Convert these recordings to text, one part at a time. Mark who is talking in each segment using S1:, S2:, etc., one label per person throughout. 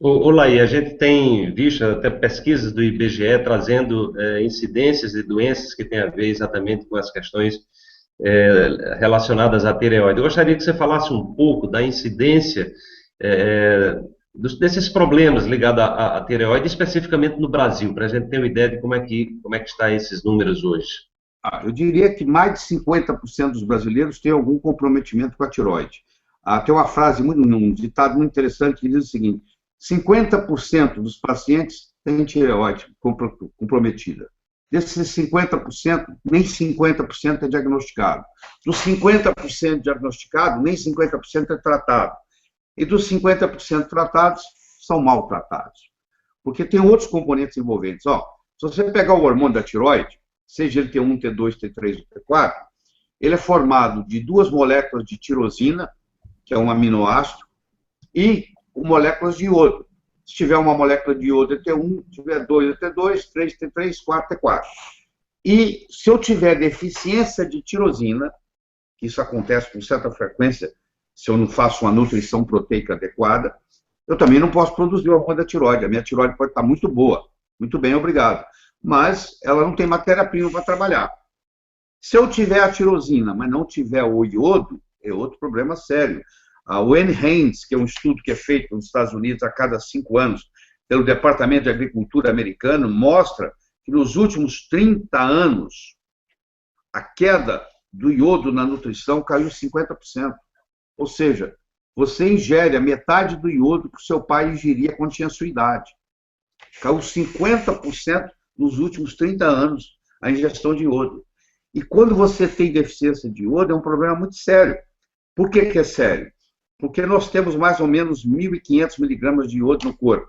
S1: Laí, a gente tem visto até pesquisas do IBGE trazendo incidências de doenças que têm a ver exatamente com as questões relacionadas à tireoide. Eu gostaria que você falasse um pouco da incidência desses problemas ligados à tireoide, especificamente no Brasil, para a gente ter uma ideia de como é que está esses números hoje.
S2: Eu diria que mais de 50% dos brasileiros têm algum comprometimento com a tireoide. Tem uma frase, um ditado muito interessante que diz o seguinte: 50% dos pacientes têm tireoide comprometida. Desses 50%, nem 50% é diagnosticado. Dos 50% diagnosticado, nem 50% é tratado. E dos 50% tratados, são mal tratados. Porque tem outros componentes envolventes. Se você pegar o hormônio da tireoide, seja ele T1, T2, T3 ou T4, ele é formado de duas moléculas de tirosina, que é um aminoácido, e moléculas de iodo. Se tiver uma molécula de iodo é T1, se tiver 2 é T2, 3 T3, 4 T4. E se eu tiver deficiência de tirosina, que isso acontece com certa frequência, se eu não faço uma nutrição proteica adequada, eu também não posso produzir o hormônio da tireoide. A minha tireoide pode estar muito boa, muito bem, obrigado, mas ela não tem matéria-prima para trabalhar. Se eu tiver a tirosina, mas não tiver o iodo, é outro problema sério. O NHANES, que é um estudo que é feito nos Estados Unidos a cada 5 anos pelo Departamento de Agricultura americano, mostra que nos últimos 30 anos a queda do iodo na nutrição caiu 50%. Ou seja, você ingere a metade do iodo que o seu pai ingeria quando tinha a sua idade. Caiu 50% nos últimos 30 anos a ingestão de iodo. E quando você tem deficiência de iodo, é um problema muito sério. Por que é sério? Porque nós temos mais ou menos 1.500 miligramas de iodo no corpo.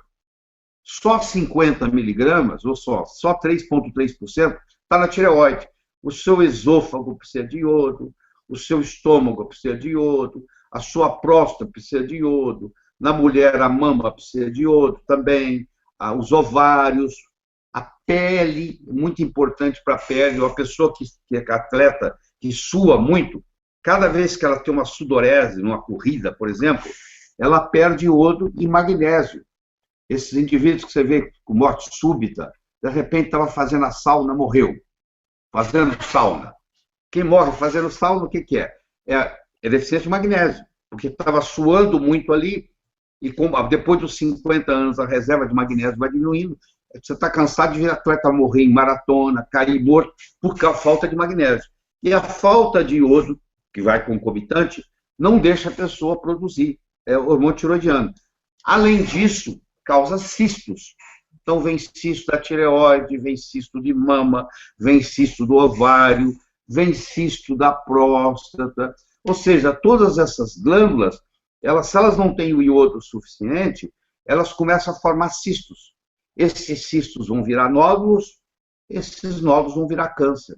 S2: Só 50 miligramas, ou só 3,3% está na tireoide. O seu esôfago precisa de iodo, o seu estômago precisa de iodo, a sua próstata precisa de iodo, na mulher a mama precisa de iodo também, os ovários, a pele, muito importante para a pele, uma pessoa que é atleta, que sua muito, cada vez que ela tem uma sudorese, numa corrida, por exemplo, ela perde iodo e magnésio. Esses indivíduos que você vê com morte súbita, de repente estava fazendo a sauna, morreu. Fazendo sauna. Quem morre fazendo sauna, o que é? É deficiência de magnésio, porque estava suando muito ali, e depois dos 50 anos a reserva de magnésio vai diminuindo, você está cansado de ver atleta morrer em maratona, cair morto, por falta de magnésio. E a falta de iodo, que vai concomitante, não deixa a pessoa produzir hormônio tiroidiano. Além disso, causa cistos. Então, vem cisto da tireoide, vem cisto de mama, vem cisto do ovário, vem cisto da próstata. Ou seja, todas essas glândulas, se elas não têm o iodo suficiente, elas começam a formar cistos. Esses cistos vão virar nódulos, esses nódulos vão virar câncer.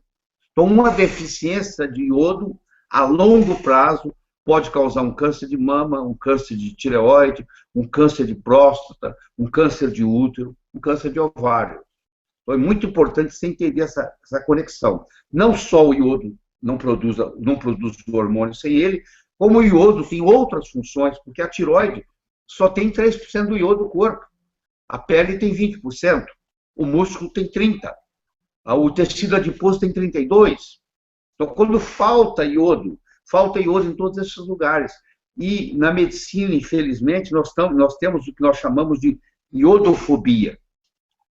S2: Então, uma deficiência de iodo, a longo prazo, pode causar um câncer de mama, um câncer de tireoide, um câncer de próstata, um câncer de útero, um câncer de ovário. Então, é muito importante você entender essa conexão. Não só o iodo não produz o hormônio sem ele, como o iodo tem outras funções, porque a tireoide só tem 3% do iodo do corpo. A pele tem 20%, o músculo tem 30%, o tecido adiposo tem 32%. Então, quando falta iodo em todos esses lugares. E na medicina, infelizmente, nós temos o que nós chamamos de iodofobia.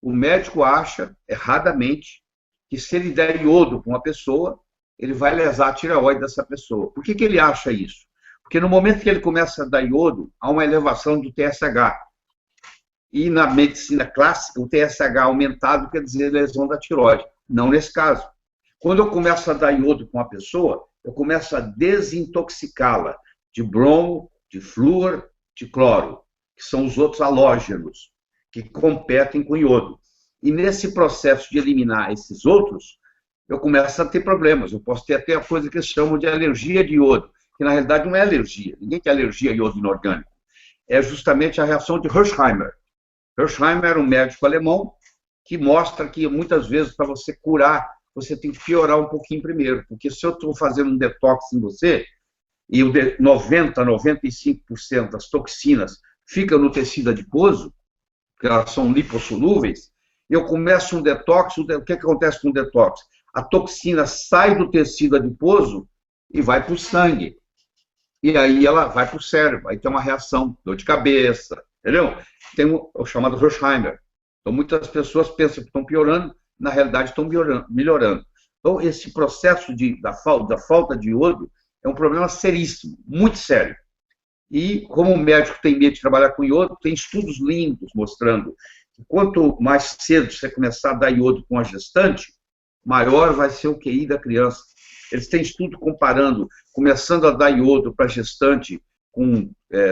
S2: O médico acha, erradamente, que se ele der iodo para uma pessoa, ele vai lesar a tireoide dessa pessoa. Por que ele acha isso? Porque no momento que ele começa a dar iodo, há uma elevação do TSH. E na medicina clássica, o TSH aumentado quer dizer lesão da tireoide. Não nesse caso. Quando eu começo a dar iodo para uma pessoa, eu começo a desintoxicá-la de bromo, de flúor, de cloro, que são os outros halógenos que competem com iodo. E nesse processo de eliminar esses outros, eu começo a ter problemas. Eu posso ter até a coisa que eles chamam de alergia de iodo, que na realidade não é alergia. Ninguém tem alergia a iodo inorgânico. É justamente a reação de Hersheimer. Hersheimer era um médico alemão que mostra que muitas vezes para você curar, você tem que piorar um pouquinho primeiro, porque se eu estou fazendo um detox em você, e 90, 95% das toxinas fica no tecido adiposo, porque elas são lipossolúveis, eu começo um detox, o que acontece com o detox? A toxina sai do tecido adiposo e vai para o sangue. E aí ela vai para o cérebro, aí tem uma reação, dor de cabeça, entendeu? Tem o chamado Alzheimer. Então, muitas pessoas pensam que estão piorando, na realidade estão melhorando. Então, esse processo da falta de iodo é um problema seríssimo, muito sério. E, como o médico tem medo de trabalhar com iodo, tem estudos lindos mostrando que quanto mais cedo você começar a dar iodo com a gestante, maior vai ser o QI da criança. Eles têm estudo comparando, começando a dar iodo para gestante com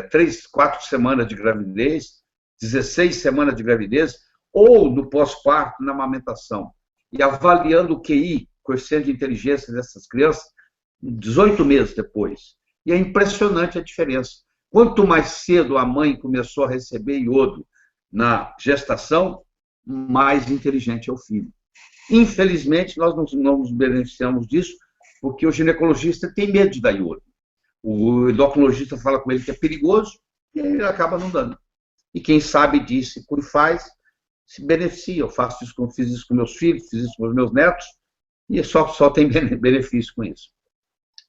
S2: 3, 4 semanas de gravidez, 16 semanas de gravidez, ou no pós-parto, na amamentação, e avaliando o QI, coeficiente de inteligência dessas crianças, 18 meses depois. E é impressionante a diferença. Quanto mais cedo a mãe começou a receber iodo na gestação, mais inteligente é o filho. Infelizmente, nós não nos beneficiamos disso, porque o ginecologista tem medo de dar iodo. O endocrinologista fala com ele que é perigoso, e ele acaba não dando. E quem sabe disso e faz, se beneficia. Eu fiz isso com meus filhos, fiz isso com os meus netos, e só tem benefício com isso.